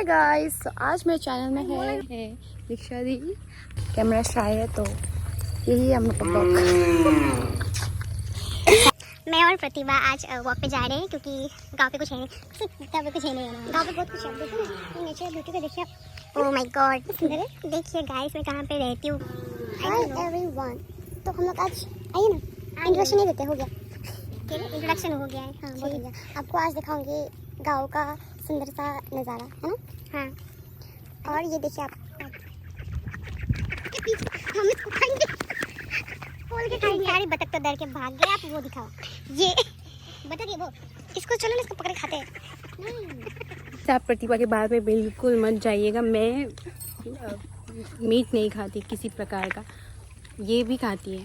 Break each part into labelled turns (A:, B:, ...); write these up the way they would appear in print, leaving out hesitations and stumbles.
A: Guys, तो आज मेरे चैनल में है दीक्षा दी। कैमरा शाय है तो यही हम लोग का ब्लॉग।
B: मैं और प्रतिभा आज वॉक पे जा रहे हैं क्योंकि गांव पे कुछ है नहीं। गांव पे कुछ है नहीं, गांव पे बहुत कुछ है। देखो ना नेचर ब्यूटी को देखिए। ओह माय गॉड सुंदर है। देखिए गाइस मैं कहाँ पे रहती हूँ। Hi everyone. तो हम लोग आज आइए ना इंट्रोडक्शन नहीं देते, हो गया इंट्रोडक्शन हो गया है। हाँ बहुत हो गया। आपको आज दिखाऊंगी गाँव का सुंदर सा नज़ारा है ना। हाँ और ये देखिए आप हम इसको खाएंगे, बोल के खाएंगे। यार बतख तो डर के भाग गया। आप वो दिखाओ, ये बतख है वो। इसको चलो ना, इसको पकड़ के खाते हैं।
A: आप प्रतिभा के बारे में बिल्कुल मत जाइएगा। मैं मीट नहीं खाती किसी प्रकार का, ये भी खाती है।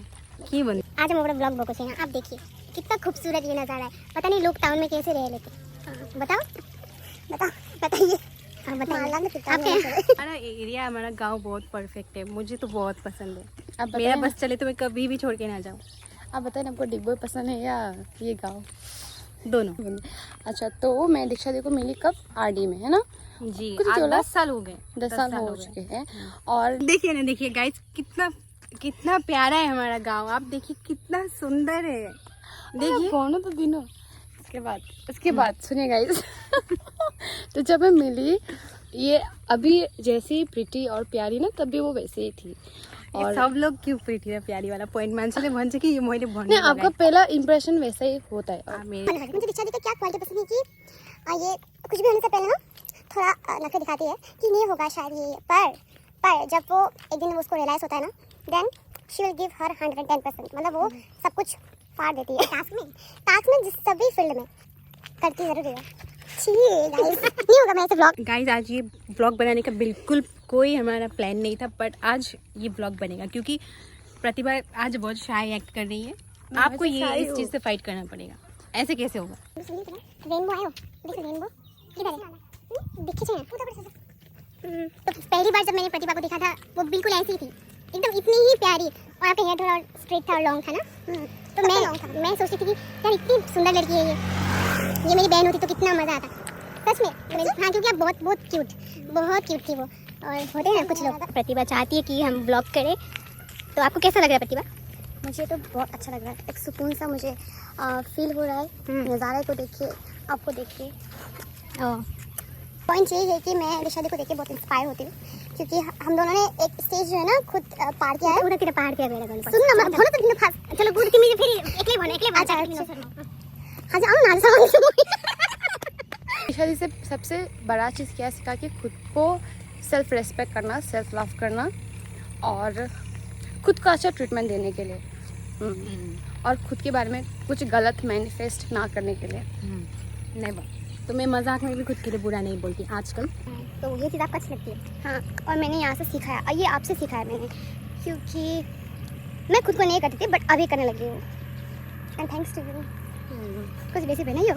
A: ये बन
B: आज हम अपना ब्लॉग बकोसे हैं। आप देखिए कितना खूबसूरत ये नज़ारा है। पता नहीं लोग टाउन में कैसे रह लेते। बताओ बताओ बताइए। हाँ बताइए।
A: हमारा एरिया, हमारा गांव बहुत परफेक्ट है। मुझे तो बहुत पसंद है। अब मेरा बस चले तो मैं कभी भी छोड़ के ना जाऊँ। आप बताएं आपको डिगबोई पसंद है या ये गांव? दोनों। अच्छा, तो मैं दीक्षा दी को मिली कब? आरडी में, है ना जी। कुछ 10 साल हो गए। 10 साल हो चुके हैं। और देखिए ना, देखिए गाइस कितना प्यारा है हमारा गाँव। आप देखिए कितना सुंदर है। देखिए कौन तो दिनों उसके बाद सुनिए गाइस। तो जब मैं मिली, ये अभी जैसी प्रीटी और प्यारी ना, तभी वो वैसे ही थी। और सब लोग क्यों प्रीटी और प्यारी वाला पॉइंट मानसले भन्छ कि मैले भन्नु नहीं, आपका पहला इंप्रेशन वैसा ही होता है।
B: मुझे दीक्षा दी का क्या क्वालिटी पसंद है कि ये कुछ भी होने से पहले ना थोड़ा नखरे दिखाती है कि नहीं होगा शायद ये, पर जब वो एक दिन उसको रियलाइज होता है ना, then she will give her 110%। मतलब वो सब कुछ फाड़ देती है। टास्क में जिस सभी फील्ड में करती जरूर है। नहीं होगा मैं ऐसे ब्लॉग।
A: गाइस आज ये ब्लॉग बनाने का बिल्कुल कोई हमारा प्लान नहीं था, बट आज ये ब्लॉग बनेगा क्योंकि प्रतिभा आज बहुत शाय एक्ट कर रही है। आपको ये इस चीज़ से फाइट करना पड़ेगा। ऐसे कैसे होगा?
B: रेनबो आयो, देखो रेनबो किधर है? दिखे ना। तो पहली बार जब मैंने प्रतिभा को देखा था वो बिल्कुल ऐसी ही थी, एकदम इतनी ही प्यारी। और आपका हेयर थोड़ा स्ट्रेट था और लॉन्ग था ना। तो मैं सोचती थी कि यार इतनी सुंदर लड़की है ये मेरी बहन होती तो कितना मज़ा आता सच में। हाँ क्योंकि आप बहुत क्यूट थी वो। और होते हैं ना कुछ लोग। प्रतिभा चाहती है कि हम ब्लॉग करें, तो आपको कैसा लग रहा है प्रतिभा? मुझे तो बहुत अच्छा लग रहा है। एक सुकून सा मुझे फील हो रहा है नज़ारे को देख के, आपको देख के। पॉइंट ये है कि मैं दीक्षा दी को देख के बहुत इंस्पायर होती हूँ क्योंकि हम दोनों ने एक स्टेज जो है ना खुद पार किया है। उधर तेरा पार किया मेरा। सुन ना मत बोलो तो दिन फास्ट। चलो गुड की मुझे फिर एकले बात। हाँ जाओ ना
A: दीक्षा दी से सबसे बड़ा चीज़ क्या सीखा कि खुद को सेल्फ रेस्पेक्ट करना, सेल्फ लव करना और खुद को अच्छा ट्रीटमेंट देने के लिए और खुद के बारे में कुछ गलत मैनिफेस्ट ना करने के लिए। नेवर। तो मैं मजाक में भी खुद के लिए बुरा नहीं बोलती आजकल।
B: तो ये चीज़ आपको अच्छी लगती है। हाँ और मैंने यहाँ से सीखा है, ये आपसे सीखा है मैंने, क्योंकि मैं खुद को नहीं करती थी बट अभी करने लगी हूँ। And thanks to you. कुछ बेसिक बना ही हो।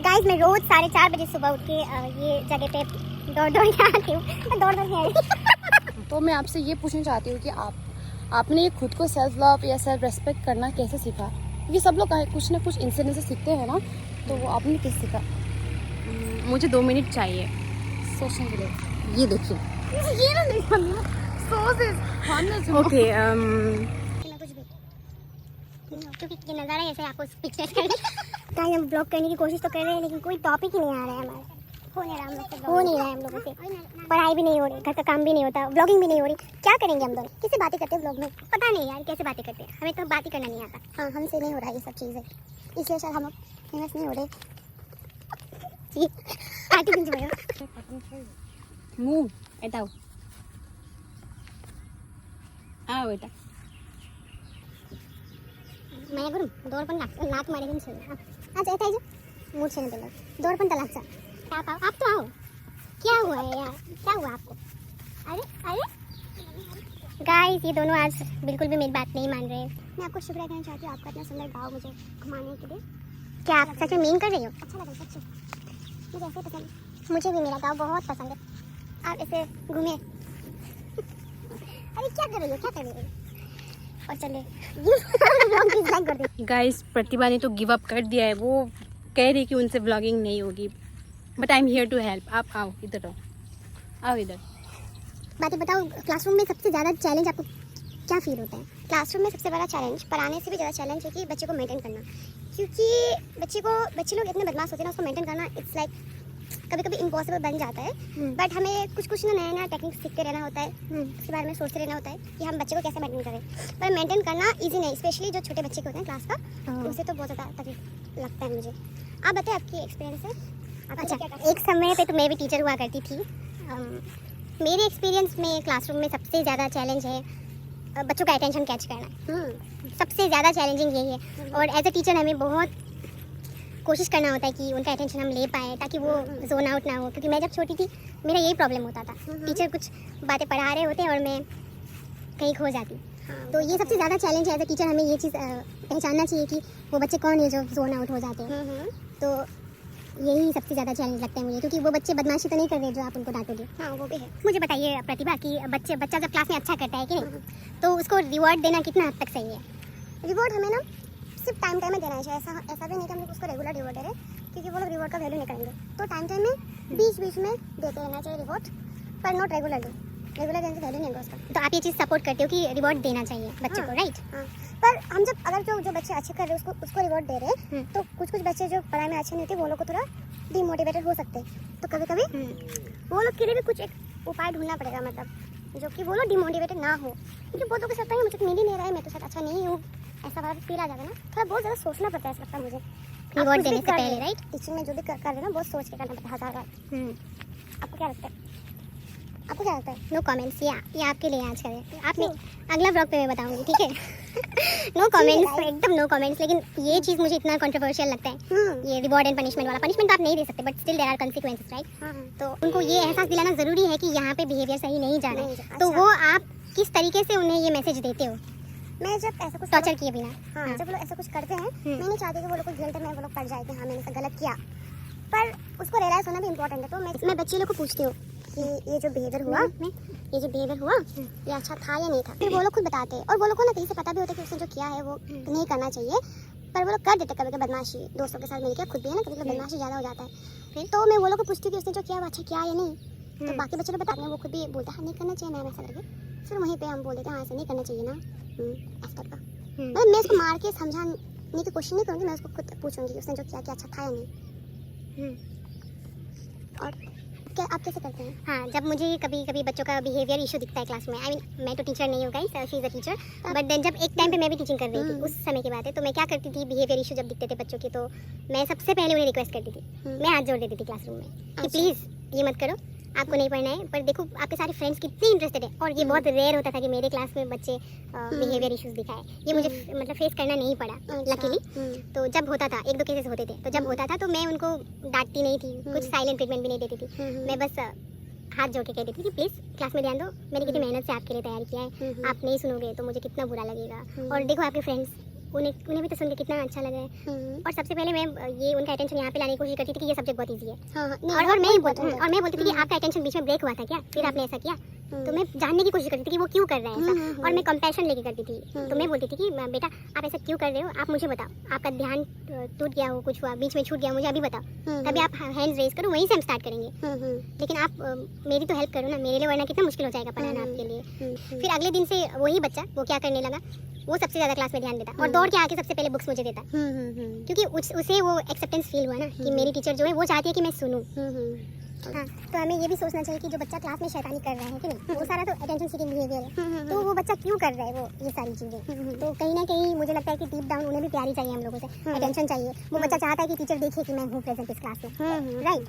B: गाइस मैं रोज 4:30 बजे सुबह उठ के ये जगह पे दौड़ के आती हूँ। दौड़ के आई।
A: तो मैं आपसे ये पूछना चाहती हूँ कि आपने ये खुद को सेल्फ लव या सेल्फ रेस्पेक्ट करना कैसे सीखा? क्योंकि सब लोग कुछ ना कुछ इंसिडेंट से सीखते हैं ना, तो वो आपने कैसे सीखा? मुझे 2 मिनट चाहिए सोचने के लिए। ये देखिए ओके
B: क्योंकि ये नज़ारा ऐसे आपको पिक्चर करने गाइस हम ब्लॉग करने की कोशिश तो कर रहे हैं लेकिन कोई टॉपिक ही नहीं आ रहा है हमारे। हो नहीं रहा है हम लोगों से। पढ़ाई भी नहीं हो रही, घर का काम भी नहीं होता, ब्लॉगिंग भी नहीं हो रही। क्या करेंगे हम दोनों? किससे बातें करते हैं ब्लॉग में? पता नहीं यार कैसे बातें करते हैं, हमें तो बात ही करना नहीं आता। हाँ हमसे नहीं हो रहा ये सब चीज़ें, इसलिए शायद हम लोग फेमस नहीं हो रहे।
A: मुँह एटाओ आओ बेटा
B: मैं करूँ दौड़ पण लात मारेगी मुझे। आज ऐसा है जो मूड से नहीं दौड़ पण तलाक आप तो आओ। क्या हुआ है यार, क्या हुआ आपको? अरे गाइस ये दोनों आज बिल्कुल भी मेरी बात नहीं मान रहे हैं। मैं आपको शुक्रिया कहना चाहती हूँ आपका इतना सुंदर गाँव मुझे घुमाने के लिए। क्या आप सच में मीन कर रही हो? अच्छा लगा सच में, मुझे ऐसे पसंद। मुझे भी मेरा गाँव बहुत पसंद है। आप ऐसे घूमे। अरे क्या कर रही हो? और चले
A: गाइस प्रतिभा ने तो गिव अप कर दिया है। वो कह रही कि उनसे व्लॉगिंग नहीं होगी। But I am here to help. आप आओ इधर, आओ इधर.
B: बातें बताओ, क्लासरूम में सबसे ज़्यादा चैलेंज आपको क्या फील होता है? क्लासरूम में सबसे बड़ा चैलेंज, पढ़ाने से भी ज़्यादा चैलेंज है कि बच्चे को मेंटेन करना, क्योंकि बच्चे लोग इतने बदमाश होते हैं ना, उसको मेंटेन करना इट्स लाइक कभी कभी इम्पॉसिबल बन जाता है. बट हमें कुछ ना नया टेक्निक सीखते रहना होता है, उसके बारे में सोचते रहना होता है कि हम बच्चे को कैसे मेंटेन करें. पर मेंटेन करना ईजी नहीं, स्पेशली जो छोटे बच्चे के होते हैं क्लास का, उसे तो बहुत ज़्यादा तकलीफ लगता है मुझे. आप बताएं आपकी एक्सपीरियंस है. अच्छा, एक समय पे तो मैं भी टीचर हुआ करती थी. मेरे एक्सपीरियंस में क्लासरूम में सबसे ज़्यादा चैलेंज है बच्चों का अटेंशन कैच करना. सबसे ज़्यादा चैलेंजिंग यही है. और एज ए टीचर हमें बहुत कोशिश करना होता है कि उनका अटेंशन हम ले पाए ताकि वो जोन आउट ना हो. क्योंकि मैं जब छोटी थी मेरा यही प्रॉब्लम होता था, टीचर कुछ बातें पढ़ा रहे होते और मैं कहीं खो जाती. तो ये सबसे ज़्यादा चैलेंज है एज ए टीचर. हमें ये चीज़ पहचानना चाहिए कि वो बच्चे कौन है जो जोन आउट हो जाते हैं. तो यही सबसे ज़्यादा चैलेंज लगता है मुझे, क्योंकि वो बच्चे बदमाशी तो नहीं कर रहे जो आप उनको डांटोगे. हाँ, वो भी है. मुझे बताइए प्रतिभा कि बच्चा जब क्लास में अच्छा करता है कि नहीं, तो उसको रिवॉर्ड देना कितना हद तक सही है? रिवॉर्ड हमें ना सिर्फ टाइम में देना चाहिए. ऐसा भी नहीं कि हम लोग उसको रेगुलर रिवॉर्ड दे रहे, क्योंकि वो लोग रिवॉर्ड का वैल्यू नहीं करेंगे. तो टाइम में बीच में देते रहना चाहिए रिवॉर्ड, पर नॉट रेगुलरली. रेगुलर देने से वैल्यू नहीं होगा उसका. तो आप ये चीज़ सपोर्ट करते हो कि रिवॉर्ड देना चाहिए बच्चे को, राइट? हाँ. पर हम जब अगर जो बच्चे अच्छे कर रहे हैं उसको रिवॉर्ड दे रहे हैं, तो कुछ बच्चे जो पढ़ाई में अच्छे नहीं होते वो लोग को थोड़ा डिमोटिवेटेड हो सकते हैं. तो कभी वो लोग के लिए भी कुछ एक उपाय ढूंढना पड़ेगा, मतलब जो कि वो लोग डिमोटिवेटेड ना हो. क्योंकि बहुत लोग लगता है मुझे तो मिल ही नहीं रहा है, मैं तो शायद अच्छा नहीं हूँ, ऐसा वाला फील आ जाता है ना. थोड़ा बहुत ज़्यादा सोचना पड़ता है, ऐसा लगता है मुझे, रिवॉर्ड देने से पहले, राइट? टीचिंग में जो भी कर रहे हैं ना बहुत सोच के करना पड़ता है, 1000 बार. आपको क्या लगता है? No comments. ये आपके लिए आज करें. आपने अगला ब्लॉग पे मैं बताऊंगी, ठीक है? नो कमेंट्स, एकदम नो कमेंट्स. लेकिन ये चीज़ मुझे इतना कंट्रोवर्शियल लगता है, ये रिवॉर्ड एंड पनिशमेंट वाला. पनिशमेंट तो आप नहीं दे सकते, but still there are consequences, right? तो उनको ये एहसास दिलाना ज़रूरी है कि यहाँ पे बिहेवियर सही नहीं जा रहा है. तो वो आप किस तरीके से उन्हें ये मैसेज देते हो? मैं जब ऐसा कुछ टॉर्चर किए बिना, हाँ, जब वो लोग ऐसा कुछ करते हैं, मैं नहीं चाहती कि वो लोग को गिल्ट में वो लोग पड़ जाए कि हाँ मैंने ऐसा गलत किया. पर उसको रियलाइज होना भी इम्पोर्टेंट है. तो मैं बच्चे लोग को पूछती हूँ कि ये जो बिहेवियर हुआ ये अच्छा था या नहीं था. फिर वो लोग खुद बताते हैं, और वो लोग को ना कहीं से पता भी होता है कि उसने जो किया है वो नहीं करना चाहिए, पर वो लोग कर देते. कभी बदमाशी दोस्तों के साथ मिलकर खुद भी है ना, कभी बदमाशी ज़्यादा हो जाता है. तो मैं वो लोग को पूछती हूँ कि उसने जो किया वो अच्छा किया या नहीं. तो बाकी बच्चे लोग बताते हैं, वो खुद भी बोलते हैं हाँ नहीं करना चाहिए मैम ऐसा करके. फिर वहीं पे हम बोल देते हैं हाँ ऐसा नहीं करना चाहिए ना, ऐसा करके. मतलब मैं उसको मार के समझाने की कोशिश नहीं करूँगी, मैं उसको खुद पूछूंगी उसने जो किया क्या अच्छा था या नहीं. और क्या आप कैसे करते हैं? हाँ, जब मुझे कभी बच्चों का बिहेवियर इशू दिखता है क्लास में, आई मीन मैं तो टीचर नहीं हूँ guys, she is a teacher, but then जब एक टाइम पे मैं भी टीचिंग कर रही थी, उस समय की बात है, तो मैं क्या करती थी, बिहेवियर इशू जब दिखते थे बच्चों के, तो मैं सबसे पहले उन्हें रिक्वेस्ट करती थी, मैं हाथ जोड़ देती थी क्लासरूम में कि प्लीज़ ये मत करो, आपको नहीं पढ़ना है. पर देखो आपके सारे फ्रेंड्स कितने इंटरेस्टेड है, और ये बहुत रेयर होता था कि मेरे क्लास में बच्चे बिहेवियर इश्यूज दिखाए. ये मुझे मतलब फेस करना नहीं पड़ा लकीली. तो जब होता था, एक दो केसेस होते थे, तो जब होता था तो मैं उनको डांटती नहीं थी, कुछ साइलेंट ट्रीटमेंट भी नहीं देती थी. मैं बस हाथ जोड़ के कहती थी कि प्लीज़ क्लास में ध्यान दो, मैंने कितनी मेहनत से आपके लिए तैयार किया है, आप नहीं सुनोगे तो मुझे कितना बुरा लगेगा. और देखो आपके फ्रेंड्स, उन्हें भी तो सुन के कितना अच्छा लग रहा है. और सबसे पहले मैं ये उनका अटेंशन यहाँ पे लाने की कोशिश करती थी कि ये सब्जेक्ट बहुत ईजी है. और मैं बोलती थी कि आपका अटेंशन बीच में ब्रेक हुआ था क्या, फिर आपने ऐसा किया. तो मैं जानने की कोशिश करती थी कि वो क्यों कर रहा है ऐसा, और मैं कंपैशन लेके करती थी. तो मैं बोलती थी कि बेटा आप ऐसा क्यों कर रहे हो, आप मुझे बताओ, आपका ध्यान टूट गया हो, कुछ हुआ, बीच में छूट गया, मुझे अभी बताओ, तभी आप हैंड्स रेज करो, वहीं से हम स्टार्ट करेंगे. लेकिन आप मेरी तो हेल्प करो ना, मेरे लिए वरना कितना मुश्किल हो जाएगा पढ़ाना आपके लिए. फिर अगले दिन से वही बच्चा वो क्या करने लगा, वो सबसे ज़्यादा क्लास में ध्यान देता और दौड़ के आके सबसे पहले बुक्स मुझे देता. क्योंकि उसे वो एक्सेप्टेंस फील हुआ ना कि मेरी टीचर जो है वो चाहती है कि मैं सुनूं. हाँ, तो हमें ये भी सोचना चाहिए कि जो बच्चा क्लास में शैतानी कर रहा है कि नहीं, वो सारा तो अटेंशन सीकिंग बिहेवियर है. तो वो बच्चा क्यों कर रहा है वो ये सारी चीज़ें, तो कहीं ना कहीं मुझे लगता है कि डीप डाउन उन्हें भी प्यारी चाहिए हम लोगों से, अटेंशन चाहिए. वो बच्चा चाहता है कि टीचर देखे कि मैं हूँ प्रेजेंट इस क्लास में, राइट.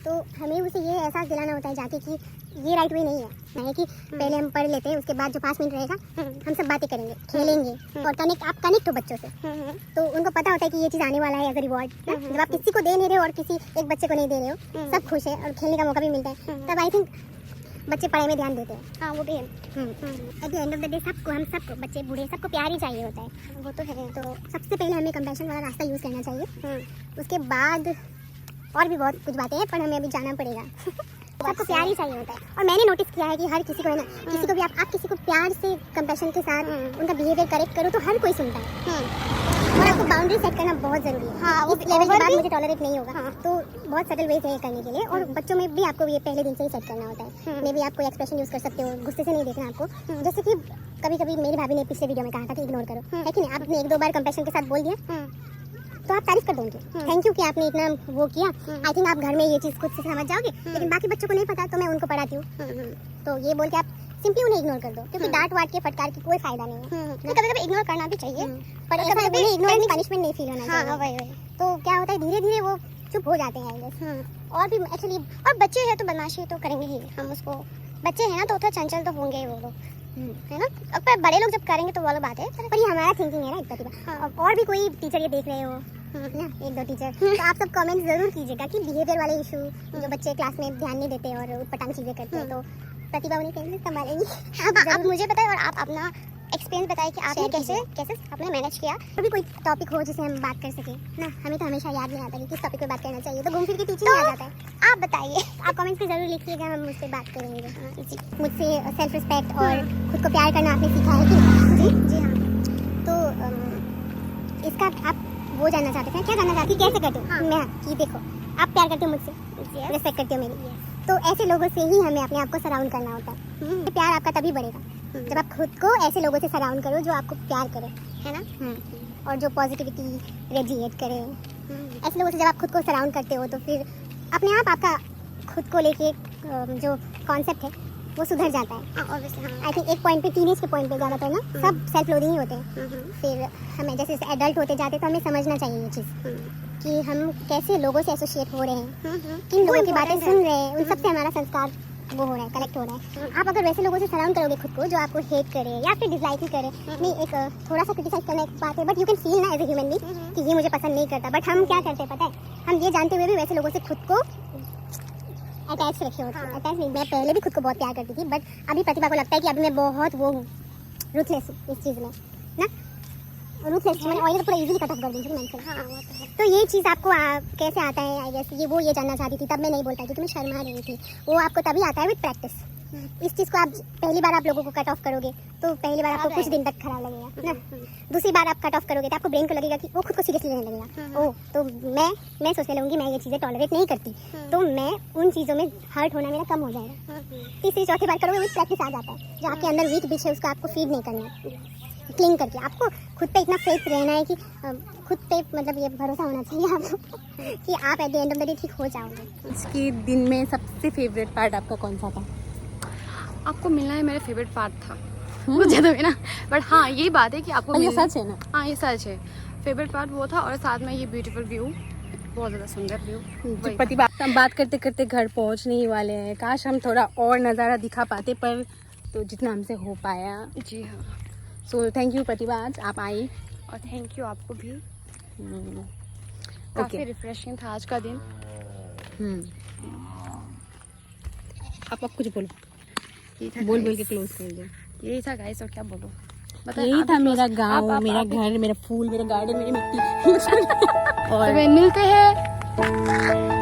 B: तो हमें उसे ये एहसास दिलाना होता है जाके कि ये राइट वे नहीं है कि पहले हम पढ़ लेते हैं, उसके बाद जो 5 मिनट रहेगा हम सब बातें करेंगे, खेलेंगे, और आप कनेक्ट हो बच्चों से. तो उनको पता होता है कि ये चीज़ आने वाला है एज अ रिवॉर्ड. जब आप किसी को दे नहीं रहे हो और किसी एक बच्चे को नहीं दे रहे हो, सब खुश है और खेलने का मौका भी मिलता है, तब आई थिंक बच्चे पढ़ाई में ध्यान देते हैं. हाँ वो भी है. At the end of the day सबको बच्चे बूढ़े सबको प्यार ही चाहिए होता है. वो तो है. तो सबसे पहले हमें कंपैशन वाला रास्ता यूज़ करना चाहिए. उसके बाद और भी बहुत कुछ बातें हैं, पर हमें अभी जाना पड़ेगा. सबको प्यार ही चाहिए होता है. और मैंने नोटिस किया है कि हर किसी को है ना, किसी को भी आप किसी को प्यार से कंपैशन के साथ उनका बिहेवियर करेक्ट करो तो हर कोई सुनता है. और आपको बाउंड्री सेट करना बहुत जरूरी है। हाँ, इस लेवल के बाद मुझे टॉलरेट नहीं होगा। हाँ। तो बहुत सटल वेज है ये करने के लिए, और बच्चों में भी आपको ये पहले दिन से ही सेट करना होता है। मे भी आप कोई एक्सप्रेशन यूज कर सकते हो, गुस्से से नहीं देखना आपको। जैसे कि कभी कभी मेरी भाभी ने पिछले वीडियो में कहा था कि इग्नोर करो, है कि नहीं, आपने 1-2 बार कंपैशन के साथ बोल दिया तो आप तारीफ कर दो उनकी, थैंक यू कि आपने इतना वो किया। आई थिंक आप घर में ये चीज़ खुद से समझ जाओगे, लेकिन बाकी बच्चों को नहीं पता तो मैं उनको पढ़ाती हूँ। तो ये बोल के आप सिंपली उन्हें इग्नोर कर दो, क्योंकि डांट वाट के फटकार की कोई फायदा नहीं है। कभी कभी इग्नोर करना भी चाहिए, पर ऐसा उन्हें इग्नोर नहीं, पनिशमेंट नहीं फील होना चाहिए। तो क्या होता है, धीरे धीरे वो चुप हो जाते हैं। और भी एक्चुअली, और बच्चे हैं तो बदमाशी तो करेंगे ही, हम उसको, बच्चे हैं ना तो थोड़ा चंचल तो होंगे ही वो लोग, है ना। अब पर बड़े लोग जब करेंगे तो वो अलग बात है, पर ये हमारा थिंकिंग है ना, एक प्रतिभा। और भी कोई टीचर ये देख रहे हो ना, 1-2 टीचर, तो आप सब कमेंट जरूर कीजिएगा कि बिहेवियर वाले इशू जो बच्चे क्लास में ध्यान नहीं देते और उटपटांग चीजें करते हैं, तो प्रतिभा उन्हें कैसे संभालेंगी। आप मुझे बताएं और आप अपना एक्सपीरियंस बताएं कि आपने कैसे आपने मैनेज किया। और भी कोई टॉपिक हो जिसे हम बात कर सकें ना, हमें तो हमेशा याद नहीं आता कि किस टॉपिक पे बात करना चाहिए, तो घूम फिर के टीचिंग में आ जाता है। आप बताइए, आप कमेंट्स में जरूर लिखिएगा, हम मुझसे बात करेंगे। मुझसे सेल्फ रिस्पेक्ट और खुद को प्यार करना आपने सीखा है कि जी हाँ। तो इसका आप वो जानना चाहते थे, क्या जानना चाहती, कैसे करते हो? मैं कि देखो, आप प्यार करते हो मुझसे, रिस्पेक्ट करते हो मेरी, तो ऐसे लोगों से ही हमें अपने आप को सराउंड करना होता है। प्यार आपका तभी बढ़ेगा जब आप खुद को ऐसे लोगों से सराउंड करो जो आपको प्यार करे, है ना, और जो पॉजिटिविटी रेडिएट करे। ऐसे लोगों से जब आप खुद को सराउंड करते हो तो फिर अपने आप आपका खुद को लेके जो कॉन्सेप्ट है वो सुधर जाता है। आई थिंक एक पॉइंट पे, टीनेज के पॉइंट पे ज़्यादातर ना सब सेल्फ लोडिंग ही होते हैं। फिर हमें जैसे एडल्ट होते जाते तो हमें समझना चाहिए ये चीज़ कि हम कैसे लोगों से एसोसिएट हो रहे हैं, किन लोगों की बातें सुन रहे हैं, उन सबसे हमारा संस्कार वो हो रहा है, कलेक्ट हो रहा है। आप अगर वैसे लोगों से सराउंड करोगे खुद को जो आपको हेट करे या फिर डिसलाइक ही करे, नहीं, एक थोड़ा सा क्रिटिसाइज करना एक बात है, बट यू कैन फील ना एज ए ह्यूमन बीइंग कि ये मुझे पसंद नहीं करता, बट हम क्या करते हैं पता है, हम ये जानते हुए भी वैसे लोगों से खुद को अटैच रखे होते हैं। अटैच नहीं, मैं पहले भी खुद को बहुत प्यार करती थी, बट अभी प्रतिभा को लगता है कि अभी मैं बहुत वो हूँ, रूथलेस हूँ इस चीज़ में ना, रूथलेस मैंने ऑयल पूरा इजीली कट ऑफ कर दूँगी मैं। तो ये चीज़ आपको कैसे आता है, आई गेस ये जानना चाहती थी, तब मैं नहीं बोलता क्योंकि मैं शर्मा रही थी। वो आपको तभी आता है विद प्रैक्टिस। इस चीज़ को आप पहली बार आप लोगों को कट ऑफ करोगे तो पहली बार आपको कुछ दिन तक खराब लगेगा ना, दूसरी बार आप कट ऑफ करोगे तो आपको ब्रेन को लगेगा कि वो खुद को सीरियसली लेने लगेगा। ओह, तो मैं सोचने लगूंगी मैं ये चीज़ें टॉलरेट नहीं करती, तो मैं उन चीज़ों में हर्ट होना मेरा कम हो जाएगा। तीसरी चौथी बार करोगे विद प्रैक्टिस आ जाता है, जो आपके अंदर वीक बिच है उसको आपको फीड नहीं करना है, क्लिंग करके आपको खुद पे इतना फेथ रहना है कि खुद पे मतलब ये भरोसा होना चाहिए आपको कि आप at the end of the day ठीक हो जाओगे।
A: इसके दिन में सबसे फेवरेट पार्ट आपका कौन सा था?
C: आपको मिलना है मेरा फेवरेट पार्ट था, मुझे तो है ना, बट हाँ यही बात है कि आपको
A: ये
C: मिलना,
A: सच है ना?
C: हाँ ये सच है, फेवरेट पार्ट वो था, और साथ में ये ब्यूटीफुल व्यू, बहुत ज़्यादा सुंदर व्यू।
A: प्रतिभा, हम बात करते करते घर पहुंचने ही वाले हैं, काश हम थोड़ा और नज़ारा दिखा पाते, पर तो जितना हमसे हो पाया।
C: जी हाँ,
A: सो थैंक यू प्रतिभा, आज आप आई,
C: और थैंक यू आपको भी। काफ़ी रिफ्रेशिंग था आज का दिन।
A: आप कुछ बोलो,
C: यही था
A: बोल
C: guys,
A: के क्लोज कर दो।
C: यही था गाइस, और क्या बोलो,
A: यही था मेरा गांव, मेरा घर, मेरा फूल, मेरा गार्डन, मेरी मिट्टी। और
C: मिलते हैं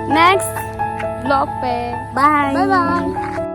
C: नेक्स्ट ब्लॉग पे।
A: Bye
C: bye bye.